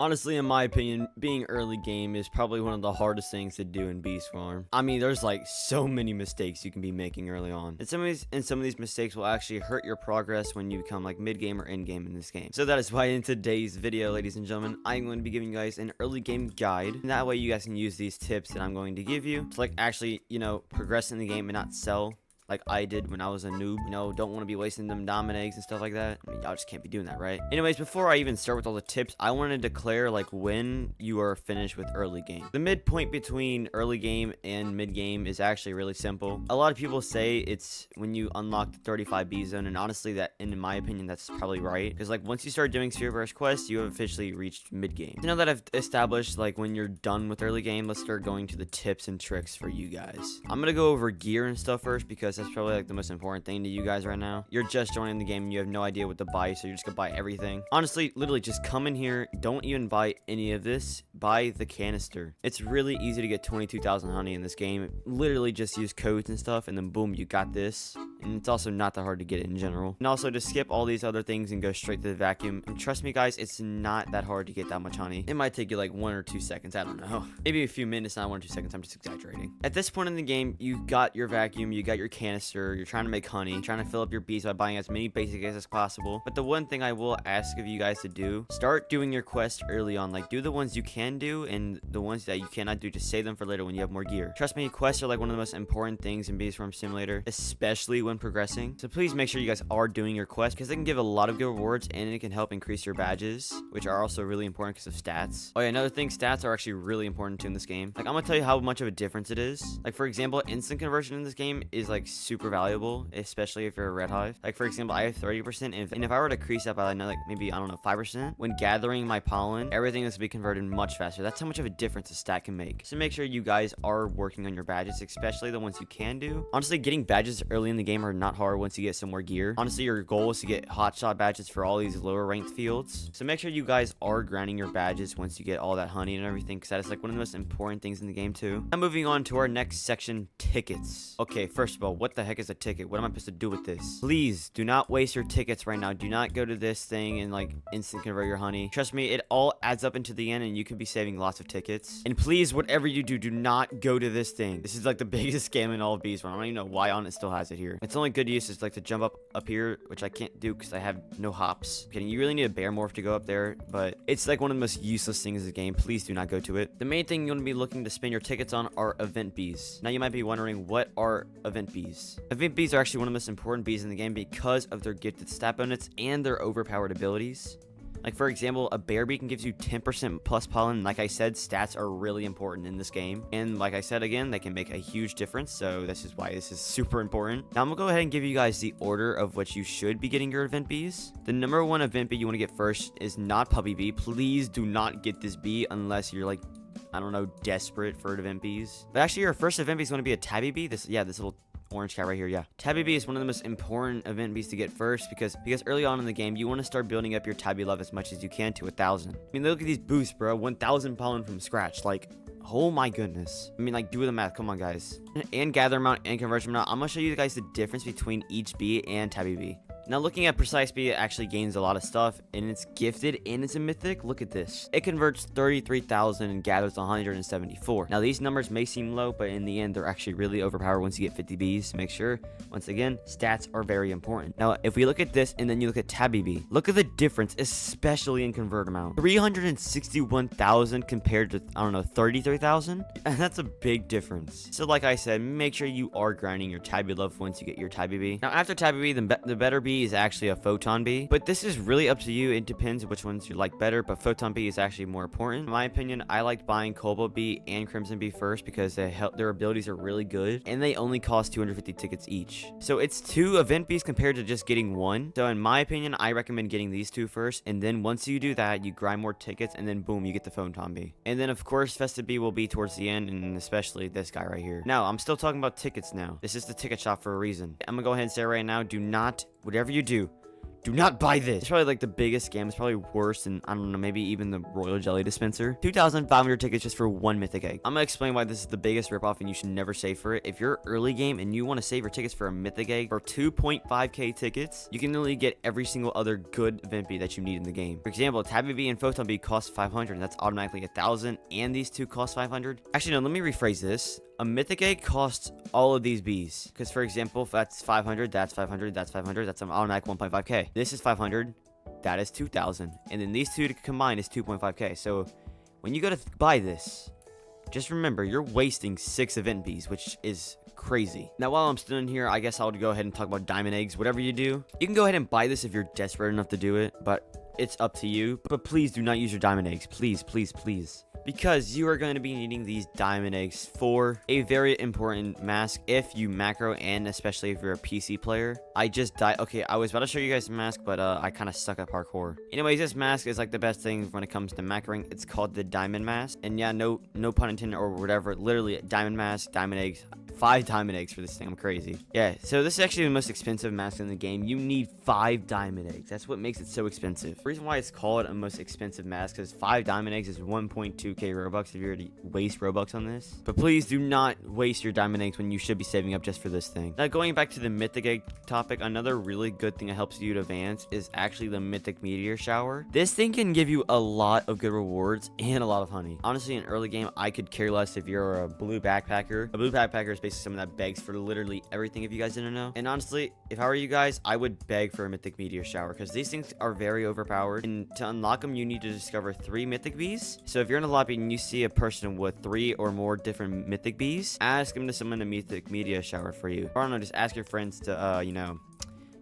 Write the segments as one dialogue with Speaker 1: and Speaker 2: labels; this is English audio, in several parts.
Speaker 1: Honestly, in my opinion, being early game is probably one of the hardest things to do in Beast Farm. I mean, there's like so many mistakes you can be making early on. And some of these mistakes will actually hurt your progress when you become like mid game or end game in this game. So that is why in today's video, ladies and gentlemen, I'm going to be giving you guys an early game guide. And that way you guys can use these tips that I'm going to give you to like actually, progress in the game and not sell like I did when I was a noob. Don't want to be wasting them diamond eggs and stuff like that. I mean, y'all just can't be doing that, right? Anyways, before I even start with all the tips, I want to declare like when you are finished with early game. The midpoint between early game and mid game is actually really simple. A lot of people say it's when you unlock the 35B zone, and honestly, that, in my opinion, that's probably right. Because like once you start doing Sphere Brush quests, you have officially reached mid game. So now that I've established like when you're done with early game, let's start going to the tips and tricks for you guys. I'm gonna go over gear and stuff first because that's probably like the most important thing to you guys right now. You're just joining the game and you have no idea what to buy, so you're just gonna buy everything. Honestly, literally just come in here, don't even buy any of this, buy the canister. It's really easy to get 22,000 honey in this game. Literally just use codes and stuff, and then boom, you got this. And it's also not that hard to get it in general. And also just skip all these other things and go straight to the vacuum. And trust me guys, it's not that hard to get that much honey. It might take you like 1 or 2 seconds, I don't know. Maybe a few minutes, not 1 or 2 seconds, I'm just exaggerating. At this point in the game, you got your vacuum, you got your canister, you're trying to make honey, trying to fill up your bees by buying as many basic eggs as possible. But the one thing I will ask of you guys to do, start doing your quests early on. Like do the ones you can do, and the ones that you cannot do, just save them for later when you have more gear. Trust me, quests are like one of the most important things in Beast Farm Simulator, especially when progressing. So please make sure you guys are doing your quests, because they can give a lot of good rewards and it can help increase your badges, which are also really important because of stats. Oh yeah, another thing, stats are actually really important too in this game. Like I'm gonna tell you how much of a difference it is. Like for example, instant conversion in this game is like super valuable, especially if you're a red hive. Like for example, I have 30%, and if I were to increase that by like maybe, I don't know, 5%, when gathering my pollen, everything is to be converted much faster. That's how much of a difference a stat can make. So make sure you guys are working on your badges, especially the ones you can do. Honestly, getting badges early in the game are not hard once you get some more gear. Honestly, your goal is to get hotshot badges for all these lower ranked fields. So make sure you guys are grinding your badges once you get all that honey and everything, because that is like one of the most important things in the game too. Now moving on to our next section, tickets. Okay, first of all, what the heck is a ticket? What am I supposed to do with this? Please do not waste your tickets right now. Do not go to this thing and like instant convert your honey. Trust me, it all adds up into the end and you could be saving lots of tickets. And please, whatever you do, do not go to this thing. This is like the biggest scam in all of Beast Farm. I don't even know why On It still has it here. Its only good use is like to jump up here, which I can't do because I have no hops. Okay, you really need a bear morph to go up there, but it's like one of the most useless things in the game. Please do not go to it. The main thing you want to be looking to spend your tickets on are event bees. Now you might be wondering, what are event bees? Event bees are actually one of the most important bees in the game because of their gifted stat bonus and their overpowered abilities. Like for example, a bear beacon gives you 10% plus pollen. Like I said, stats are really important in this game. And like I said again, they can make a huge difference. So this is why this is super important. Now I'm gonna go ahead and give you guys the order of what you should be getting your event bees. The number 1 event bee you want to get first is not puppy bee. Please do not get this bee unless you're like, I don't know, desperate for event bees. But actually your first event bee is going to be a tabby bee. This little orange cat right here, yeah. Tabby bee is one of the most important event bees to get first because early on in the game, you want to start building up your tabby love as much as you can to 1,000. I mean, look at these boosts, bro. 1,000 pollen from scratch. Like, oh my goodness. I mean, like, do the math. Come on, guys. And gather amount and conversion amount. I'm going to show you guys the difference between each bee and tabby bee. Now looking at Precise Bee, it actually gains a lot of stuff, and it's gifted and it's a mythic. Look at this. It converts 33,000 and gathers 174. Now these numbers may seem low, but in the end, they're actually really overpowered once you get 50 bees. Make sure, once again, stats are very important. Now, if we look at this and then you look at Tabby Bee, look at the difference, especially in convert amount. 361,000 compared to, I don't know, 33,000? And that's a big difference. So like I said, make sure you are grinding your Tabby love once you get your Tabby Bee. Now after Tabby Bee, the better bee is actually a photon bee, but this is really up to you. It depends which ones you like better, but photon bee is actually more important. In my opinion, I liked buying cobalt bee and crimson bee first because their abilities are really good, and they only cost 250 tickets each. So it's 2 event bees compared to just getting 1. So in my opinion, I recommend getting these 2 first, and then once you do that, you grind more tickets, and then boom, you get the photon bee. And then of course, festive bee will be towards the end, and especially this guy right here. Now, I'm still talking about tickets now. This is the ticket shop for a reason. I'm gonna go ahead and say right now, do not, whatever you do Do not buy this. It's probably like the biggest scam. It's probably worse than, I don't know, maybe even the Royal Jelly Dispenser. 2,500 tickets just for one mythic egg. I'm gonna explain why this is the biggest ripoff and you should never save for it. If you're early game and you want to save your tickets for a mythic egg for 2.5k tickets, you can literally get every single other good event bee that you need in the game. For example, Tabby Bee and Photon Bee cost 500, and that's automatically 1,000, and these two cost 500. Actually, no, let me rephrase this. A mythic egg costs all of these bees. Because, for example, if that's 500, that's 500, that's 500, that's an automatic 1.5k. This is 500, that is 2,000. And then these two to combine is 2.5k. So, when you go to buy this, just remember, you're wasting 6 event bees, which is crazy. Now, while I'm still in here, I guess I'll go ahead and talk about diamond eggs. Whatever you do, you can go ahead and buy this if you're desperate enough to do it, but it's up to you. But please do not use your diamond eggs. Please, please, please. Because you are going to be needing these diamond eggs for a very important mask if you macro, and especially if you're a PC player. I just died. Okay, I was about to show you guys the mask, but I kind of suck at parkour. Anyways, this mask is like the best thing when it comes to macroing. It's called the diamond mask. And yeah, no pun intended or whatever. Literally, diamond mask, diamond eggs. 5 diamond eggs for this thing. I'm crazy. Yeah, so this is actually the most expensive mask in the game. You need 5 diamond eggs. That's what makes it so expensive. The reason why it's called a most expensive mask is 5 diamond eggs is 1.2k Robux if you already waste Robux on this. But please do not waste your diamond eggs when you should be saving up just for this thing. Now, going back to the mythic egg topic, another really good thing that helps you to advance is actually the mythic meteor shower. This thing can give you a lot of good rewards and a lot of honey. Honestly, in early game, I could care less if you're a blue backpacker. A blue backpacker is basically someone that begs for literally everything, if you guys didn't know. And honestly, if I were you guys, I would beg for a mythic meteor shower because these things are very overpowered. And to unlock them, you need to discover 3 mythic bees. So if you're in a lobby and you see a person with 3 or more different mythic bees, ask them to summon a mythic meteor shower for you. Or I don't know, just ask your friends to, you know,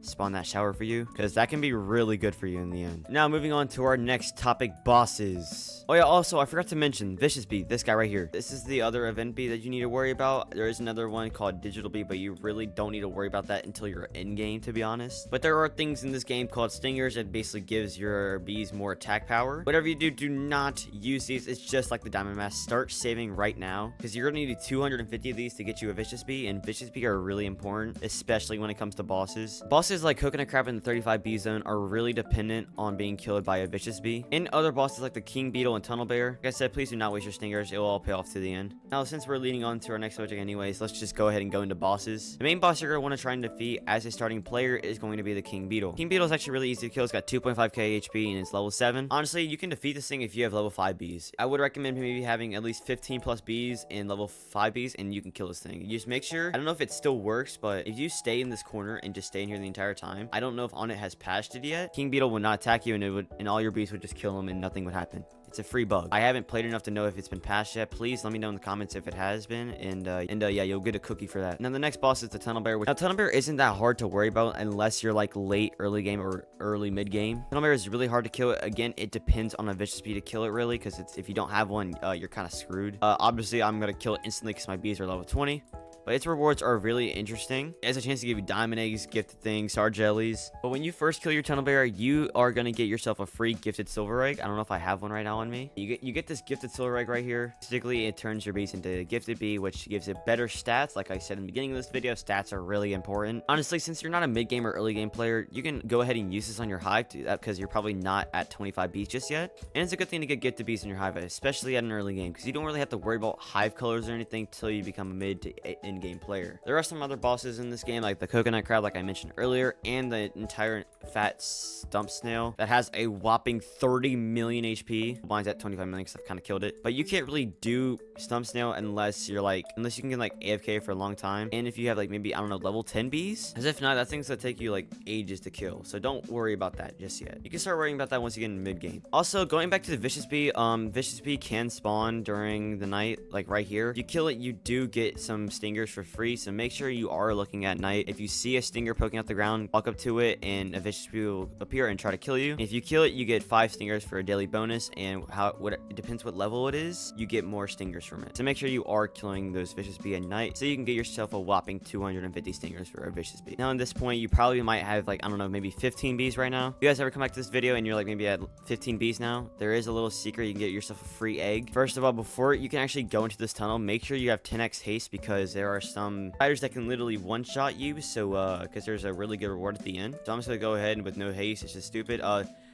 Speaker 1: spawn that shower for you, because that can be really good for you in the end. Now, moving on to our next topic, bosses. Oh yeah, also I forgot to mention Vicious Bee, this guy right here. This is the other event bee that you need to worry about. There is another one called Digital Bee, but you really don't need to worry about that until you're in game, to be honest. But there are things in this game called stingers that basically gives your bees more attack power. Whatever you do, do not use these. It's just like the diamond mask. Start saving right now, because you're gonna need 250 of these to get you a Vicious Bee, and Vicious Bee are really important, especially when it comes to bosses. Bosses like Coconut Crab in the 35 bee zone are really dependent on being killed by a Vicious Bee. And other bosses like the King Beetle and Tunnel Bear, like I said, please do not waste your stingers. It will all pay off to the end. Now, since we're leading on to our next subject anyways, let's just go ahead and go into bosses. The main boss you're going to want to try and defeat as a starting player is going to be the King Beetle. King Beetle is actually really easy to kill. It's got 2.5k HP and it's level 7. Honestly, you can defeat this thing if you have level 5 bees. I would recommend maybe having at least 15 plus bees and level 5 bees, and you can kill this thing. You just make sure, I don't know if it still works, but if you stay in this corner and just stay in here the entire time, I don't know if on it has patched it yet, King Beetle would not attack you, and all your bees would just kill him and nothing would happen. It's a free bug. I haven't played enough to know if it's been patched yet. Please let me know in the comments if it has been, and yeah, you'll get a cookie for that. Now the next boss is the Tunnel Bear. Now Tunnel Bear isn't that hard to worry about unless you're like late early game or early mid game. Tunnel Bear is really hard to kill. Again, it depends on a Vicious Bee to kill it really, because if you don't have one, you're kind of screwed. Obviously I'm gonna kill it instantly because my bees are level 20. But its rewards are really interesting. It has a chance to give you diamond eggs, gifted things, star jellies. But when you first kill your Tunnel Bear, you are going to get yourself a free gifted silver egg. I don't know if I have one right now on me. You get this gifted silver egg right here. Basically, it turns your bees into a gifted bee, which gives it better stats. Like I said in the beginning of this video, stats are really important. Honestly, since you're not a mid game or early game player, you can go ahead and use this on your hive because you're probably not at 25 bees just yet. And it's a good thing to get gifted bees in your hive, especially at an early game, because you don't really have to worry about hive colors or anything till you become a mid to in-game player. There are some other bosses in this game, like the Coconut Crab, like I mentioned earlier, and the entire fat stump snail that has a whopping 30 million HP. Mine's at 25 million because I've kind of killed it. But you can't really do stump snail unless you can get like AFK for a long time, and if you have like maybe, I don't know, level 10 bees. As if not, that thing's gonna take you like ages to kill. So don't worry about that just yet. You can start worrying about that once you get in mid game. Also, going back to the Vicious Bee, Vicious Bee can spawn during the night, like right here. If you kill it, you do get some stingers for free. So make sure you are looking at night. If you see a stinger poking out the ground, walk up to it and a Vicious Bee will appear and try to kill you. And if you kill it, you get 5 stingers for a daily bonus, and it depends what level it is, you get more stingers from it. So make sure you are killing those Vicious Bee at night so you can get yourself a whopping 250 stingers for a Vicious Bee. Now at this point, you probably might have like, I don't know, maybe 15 bees right now. If you guys ever come back to this video and you're like maybe at 15 bees now, there is a little secret. You can get yourself a free egg. First of all, before you can actually go into this tunnel, make sure you have 10x haste, because there there are some spiders that can literally one-shot you, so because there's a really good reward at the end. So I'm just gonna go ahead and with no haste, it's just stupid.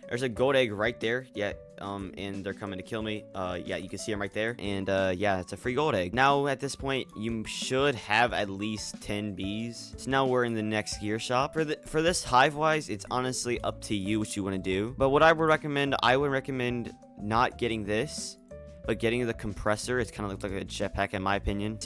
Speaker 1: There's a gold egg right there. Yeah, and they're coming to kill me. Yeah, you can see them right there. And yeah, it's a free gold egg. Now at this point, you should have at least 10 bees. So now we're in the next gear shop. For this hive wise, it's honestly up to you what you want to do. But what I would recommend not getting this, but getting the compressor. It's kind of looks like a jetpack in my opinion.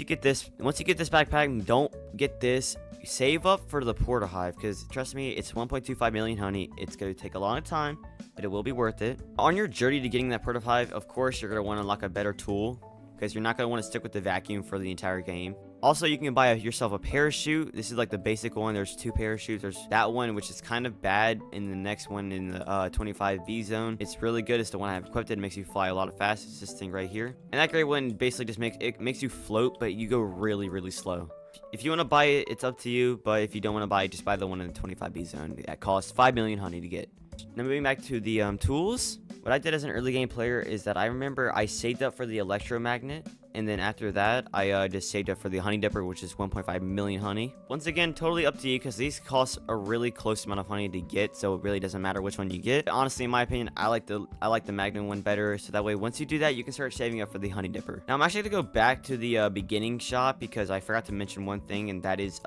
Speaker 1: Once you get this backpack, don't get this. Save up for the porta hive, because trust me, it's 1.25 million honey. It's going to take a long time, but it will be worth it. On your journey to getting that porta hive, of course, you're going to want to unlock a better tool, because you're not going to want to stick with the vacuum for the entire game. Also, you can buy yourself a parachute. This is like the basic one. There's 2 parachutes. There's that one, which is kind of bad, and the next one in the 25B zone. It's really good. It's the one I have equipped. It makes you fly a lot faster. It's this thing right here. And that great one basically just makes you float, but you go really, really slow. If you want to buy it, it's up to you, but if you don't want to buy it, just buy the one in the 25B zone. That costs 5 million honey to get. Now moving back to the tools, what I did as an early game player is that I remember I saved up for the electromagnet, and then after that, I just saved up for the honey dipper, which is 1.5 million honey. Once again, totally up to you, because these cost a really close amount of honey to get, so it really doesn't matter which one you get. But honestly, in my opinion, I like the magnum one better, so that way once you do that, you can start saving up for the honey dipper. Now I'm actually gonna go back to the beginning shop, because I forgot to mention one thing, and that is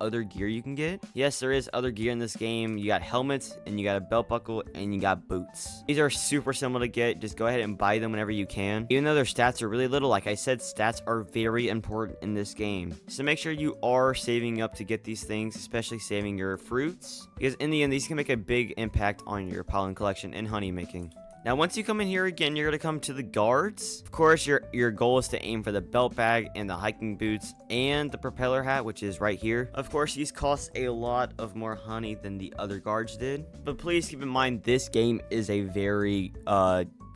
Speaker 1: other gear you can get. Yes, there is other gear in this game. You got helmets, and you got a belt buckle, and you got boots. These are super simple to get. Just go ahead and buy them whenever you can. Even though their stats are really little, like I said, stats are very important in this game. So make sure you are saving up to get these things, especially saving your fruits, because in the end, these can make a big impact on your pollen collection and honey making. Now, once you come in here again, you're going to come to the guards. Of course, your goal is to aim for the belt bag and the hiking boots and the propeller hat, which is right here. Of course, these cost a lot of more honey than the other guards did. But please keep in mind, this game is a very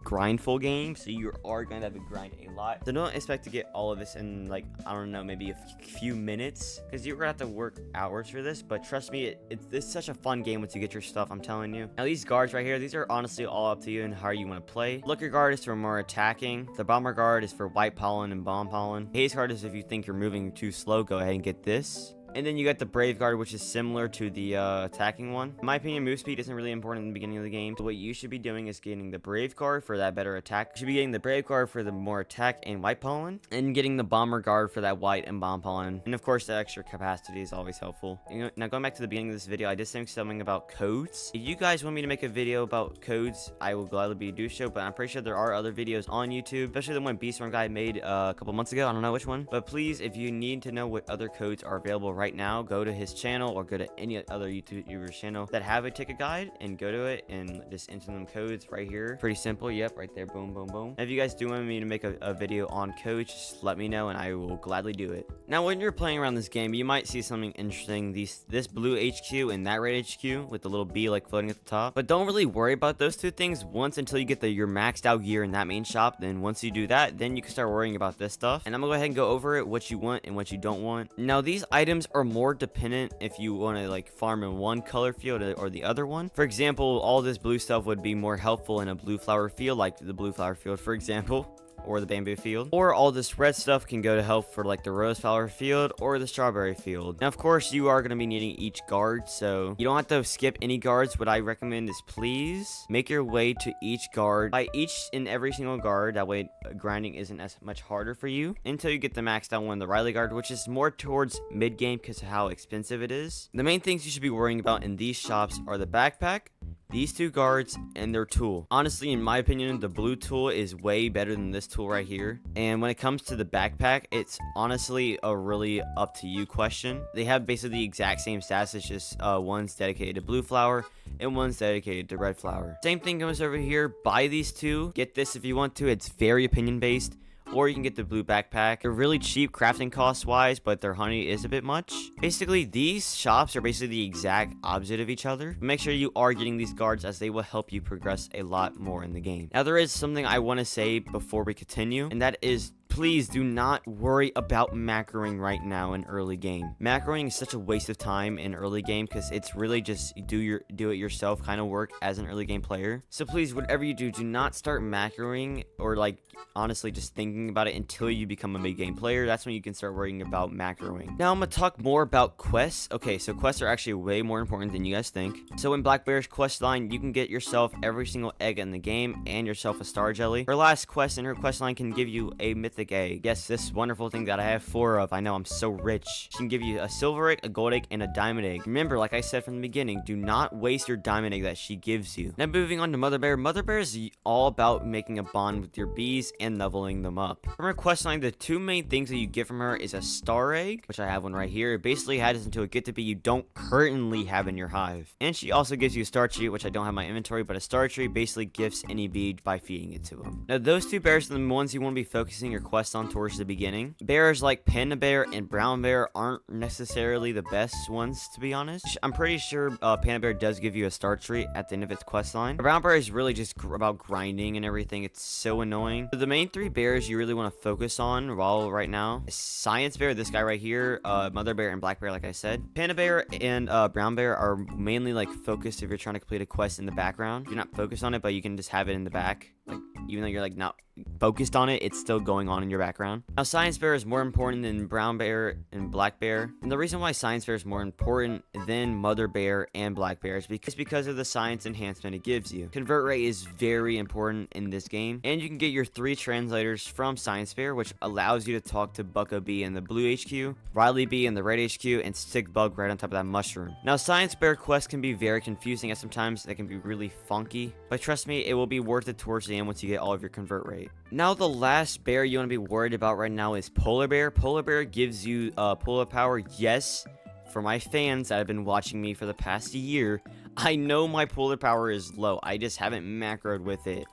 Speaker 1: grindful game, so you are going to have to grind a lot. So don't expect to get all of this in, like, I don't know, maybe a few minutes, because you're gonna have to work hours for this. But trust me, it's such a fun game once you get your stuff, I'm telling you. Now these guards right here, these are honestly all up to you and how you want to play. Looker guard is for more attacking. The bomber guard is for white pollen and bomb pollen. Haze guard is if you think you're moving too slow, go ahead and get this. And then you got the Brave Guard, which is similar to the attacking one. In my opinion, move speed isn't really important in the beginning of the game. So what you should be doing is getting the Brave Guard for that better attack. You should be getting the Brave Guard for the more attack and white pollen. And getting the Bomber Guard for that white and bomb pollen. And of course, the extra capacity is always helpful. Now going back to the beginning of this video, I did say something about codes. If you guys want me to make a video about codes, I will gladly do so. But I'm pretty sure there are other videos on YouTube, especially the one P.S Sorry guy made a couple months ago. I don't know which one. But please, if you need to know what other codes are available right now, go to his channel or go to any other YouTuber's channel that have a ticket guide and go to it and just enter them codes right here. Pretty simple. Yep, right there. Boom, boom, boom. If you guys do want me to make a video on codes, just let me know and I will gladly do it. Now, when you're playing around this game, you might see something interesting. This blue HQ and that red HQ with the little bee like floating at the top. But don't really worry about those two things once until you get your maxed out gear in that main shop. Then once you do that, then you can start worrying about this stuff. And I'm gonna go ahead and go over it, what you want and what you don't want. Now, these items are more dependent if you want to like farm in one color field or the other one. For example, all this blue stuff would be more helpful in a blue flower field, like the blue flower field, for example, or the bamboo field. Or all this red stuff can go to help for like the rose flower field or the strawberry field. Now, of course, you are going to be needing each guard, so you don't have to skip any guards. What I recommend is please make your way to each guard by each and every single guard. That way grinding isn't as much harder for you until you get the maxed out one, the Riley guard, which is more towards mid game because of how expensive it is. The main things you should be worrying about in these shops are the backpack, these two guards, and their tool. Honestly, in my opinion, the blue tool is way better than this tool right here. And when it comes to the backpack, it's honestly a really up to you question. They have basically the exact same stats. It's just one's dedicated to blue flower and one's dedicated to red flower. Same thing goes over here. Buy these two. Get this if you want to. It's very opinion based. Or you can get the blue backpack. They're really cheap crafting cost wise, but their honey is a bit much. Basically, these shops are basically the exact opposite of each other. Make sure you are getting these guards as they will help you progress a lot more in the game. Now, there is something I want to say before we continue, and that is please do not worry about macroing right now in early game. Macroing is such a waste of time in early game because it's really just do it yourself kind of work as an early game player. So please, whatever you do not start macroing or like honestly just thinking about it until you become a mid game player. That's when you can start worrying about macroing. Now I'm gonna talk more about quests. Okay, so quests are actually way more important than you guys think. So in Black Bear's quest line, you can get yourself every single egg in the game and yourself a star jelly. Her last quest in her quest line can give you a mythic egg. Yes, this wonderful thing that I have 4 of. I know, I'm so rich. She can give you a silver egg, a gold egg, and a diamond egg. Remember, like I said from the beginning, do not waste your diamond egg that she gives you. Now moving on to Mother Bear. Mother Bear is all about making a bond with your bees and leveling them up. From her quest line, the 2 main things that you get from her is a star egg, which I have one right here. It basically adds into a get to be you don't currently have in your hive. And she also gives you a star tree, which I don't have in my inventory, but a star tree basically gifts any bee by feeding it to them. Now those 2 bears are the ones you want to be focusing your quest on towards the beginning. Bears like Panda Bear and Brown Bear aren't necessarily the best ones, to be honest. I'm pretty sure Panda Bear does give you a star tree at the end of its quest line. Brown Bear is really just about grinding and everything. It's so annoying. So the main 3 bears you really want to focus on right now is Science Bear, this guy right here, Mother Bear, and Black Bear, like I said. Panda Bear and Brown Bear are mainly like focused if you're trying to complete a quest in the background. You're not focused on it, but you can just have it in the back. Like, even though you're like not focused on it, it's still going on in your background. Now Science Bear is more important than Brown Bear and Black Bear, and the reason why Science Bear is more important than Mother Bear and Black Bear is because of the science enhancement it gives you. Convert rate is very important in this game, and you can get your 3 translators from Science Bear, which allows you to talk to Bucka Bee in the blue HQ, Riley Bee in the red HQ, and Stick Bug right on top of that mushroom. Now Science Bear quests can be very confusing, and sometimes they can be really funky, but trust me, it will be worth it towards the end once you get all of your convert rate. Now the last bear you want to be worried about right now is Polar Bear. Polar Bear gives you polar power. Yes, for my fans that have been watching me for the past year, I know my polar power is low. I just haven't macroed with it.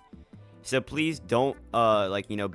Speaker 1: So please don't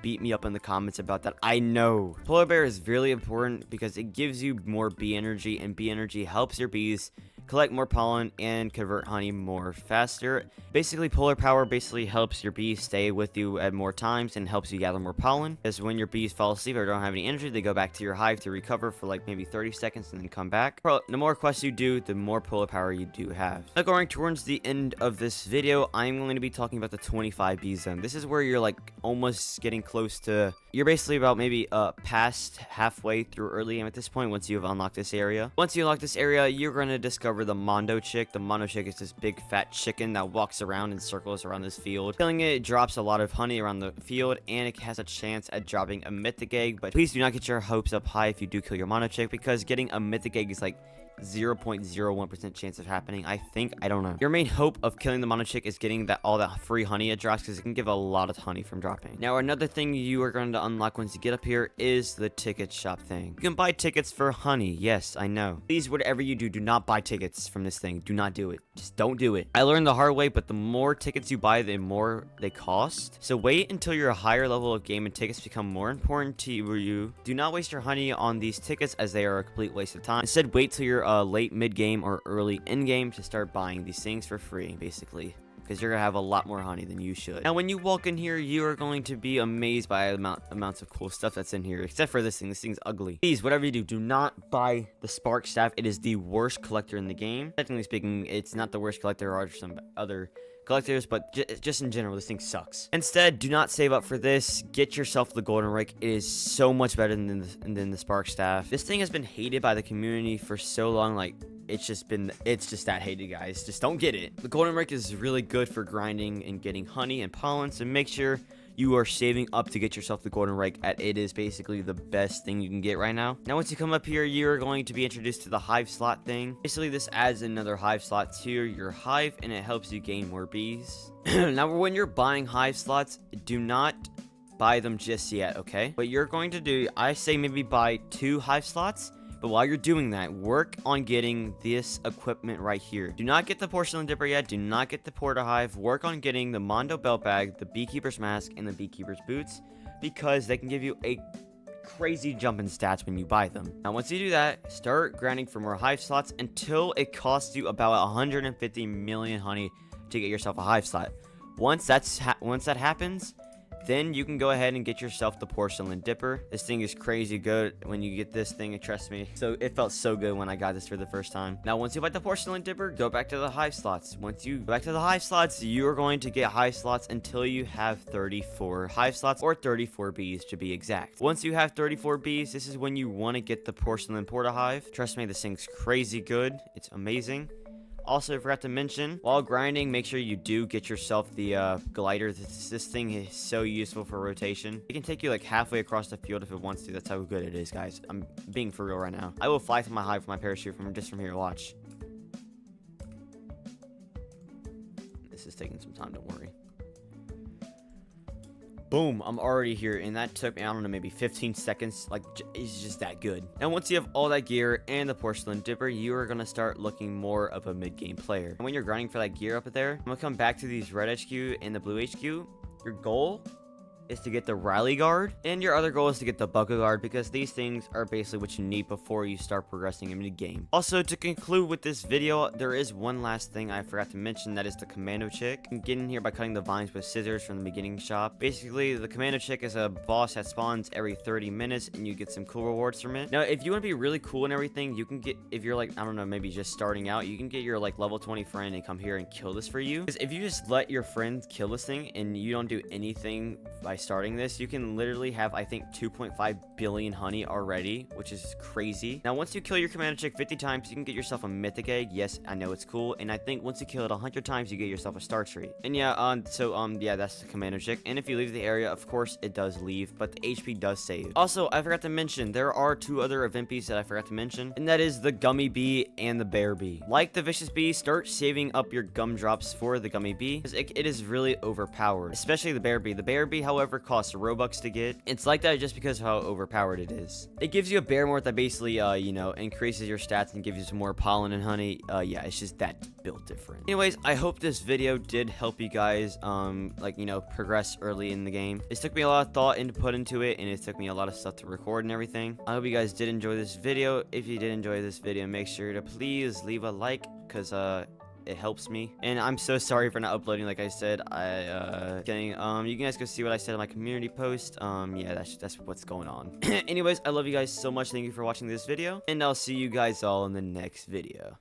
Speaker 1: beat me up in the comments about that. I know. Polar Bear is really important because it gives you more bee energy, and bee energy helps your bees collect more pollen and convert honey more faster. Basically, polar power basically helps your bees stay with you at more times and helps you gather more pollen. Because when your bees fall asleep or don't have any energy, they go back to your hive to recover for like maybe 30 seconds and then come back. The more quests you do, the more polar power you do have. Now going towards the end of this video, I'm going to be talking about the 25 bee zone. This is where you're like almost getting close to, you're basically about maybe past halfway through early game at this point once you've unlocked this area. Once you unlock this area, you're going to discover the Mondo chick. The Mondo chick is this big fat chicken that walks around in circles around this field. Killing it drops a lot of honey around the field, and it has a chance at dropping a mythic egg, but please do not get your hopes up high if you do kill your Mondo chick, because getting a mythic egg is like 0.01% chance of happening, I think. I don't know. Your main hope of killing the Mono Chick is getting all that free honey it drops, because it can give a lot of honey from dropping. Now, another thing you are going to unlock once you get up here is the ticket shop thing. You can buy tickets for honey. Yes, I know. Please, whatever you do, do not buy tickets from this thing. Do not do it. Just don't do it. I learned the hard way, but the more tickets you buy, the more they cost. So wait until you're a higher level of game and tickets become more important to you. Do not waste your honey on these tickets, as they are a complete waste of time. Instead, wait till you're late mid-game or early in-game to start buying these things for free, basically, because you're gonna have a lot more honey than you should. Now, when you walk in here, you are going to be amazed by amounts of cool stuff that's in here, except for this thing. This thing's ugly. Please, whatever you do, do not buy the spark staff. It is the worst collector in the game. Technically speaking, it's not the worst collector. There are some other collectors, but just in general, this thing sucks. Instead, do not save up for this. Get yourself the golden rake. It is so much better than the spark staff. This thing has been hated by the community for so long. Like, it's just that hated, guys. Just don't get it. The golden rake is really good for grinding and getting honey and pollen, so make sure you are saving up to get yourself the golden rake. It is basically the best thing you can get right now. Now, once you come up here, you're going to be introduced to the hive slot thing. Basically, this adds another hive slot to your hive, and it helps you gain more bees. Now, when you're buying hive slots, do not buy them just yet, okay? What you're going to do, I say maybe buy 2 hive slots. But while you're doing that, work on getting this equipment right here. Do not get the porcelain dipper yet. Do not get the porta hive. Work on getting the Mondo belt bag, the beekeeper's mask, and the beekeeper's boots, because they can give you a crazy jump in stats when you buy them. Now, once you do that, start grinding for more hive slots until it costs you about 150 million honey to get yourself a hive slot. Once that happens, Then you can go ahead and get yourself the porcelain dipper. This thing is crazy good when you get this thing, and trust me, so it felt so good when I got this for the first time. Now once you buy the porcelain dipper, go back to the hive slots. Once you go back to the hive slots, you are going to get hive slots until you have 34 hive slots, or 34 bees to be exact. Once you have 34 bees, this is when you want to get the porcelain porta hive. Trust me, this thing's crazy good. It's amazing. Also, I forgot to mention, while grinding, make sure you do get yourself the glider. This thing is so useful for rotation. It can take you like halfway across the field if it wants to. That's how good it is, guys. I'm being for real right now. I will fly to my hive with my parachute from here. Watch. This is taking some time, don't worry. Boom, I'm already here, and that took me, I don't know, maybe 15 seconds. Like, it's just that good. And once you have all that gear and the porcelain dipper, you are going to start looking more of a mid-game player. And when you're grinding for that gear up there, I'm going to come back to these red HQ and the blue HQ. Your goal is to get the Riley guard, and your other goal is to get the Bucka guard, because these things are basically what you need before you start progressing in the game. Also, to conclude with this video, there is one last thing I forgot to mention, that is the Commando chick. You can get in here by cutting the vines with scissors from the beginning shop. Basically, the Commando chick is a boss that spawns every 30 minutes, and you get some cool rewards from it. Now, if you want to be really cool and everything, you can get, if you're like, I don't know, maybe just starting out, you can get your like level 20 friend and come here and kill this for you. Because if you just let your friend kill this thing and you don't do anything by starting this, you can literally have, I think, 2.5 billion honey already, which is crazy. Now once you kill your Commando chick 50 times, you can get yourself a mythic egg. Yes, I know it's cool. And I think once you kill it 100 times, you get yourself a star tree. And yeah, yeah, that's the Commando chick. And if you leave the area, of course it does leave, but the HP does save. Also, I forgot to mention, there are two other event bees that I forgot to mention, and that is the gummy bee and the bear bee. Like the vicious bee, start saving up your gumdrops for the gummy bee, because it is really overpowered, especially the bear bee. The bear bee, however, costs Robux to get. It's like that just because of how overpowered it is. It gives you a bear mort that basically, you know, increases your stats and gives you some more pollen and honey. Yeah, it's just that built different. Anyways, I hope this video did help you guys, like, you know, progress early in the game. It took me a lot of thought and put into it, and it took me a lot of stuff to record and everything. I hope you guys did enjoy this video. If you did enjoy this video, make sure to please leave a like, because, it helps me. And I'm so sorry for not uploading. Like I said, you guys go see what I said in my community post. Yeah, that's what's going on. Anyways, I love you guys so much. Thank you for watching this video, and I'll see you guys all in the next video.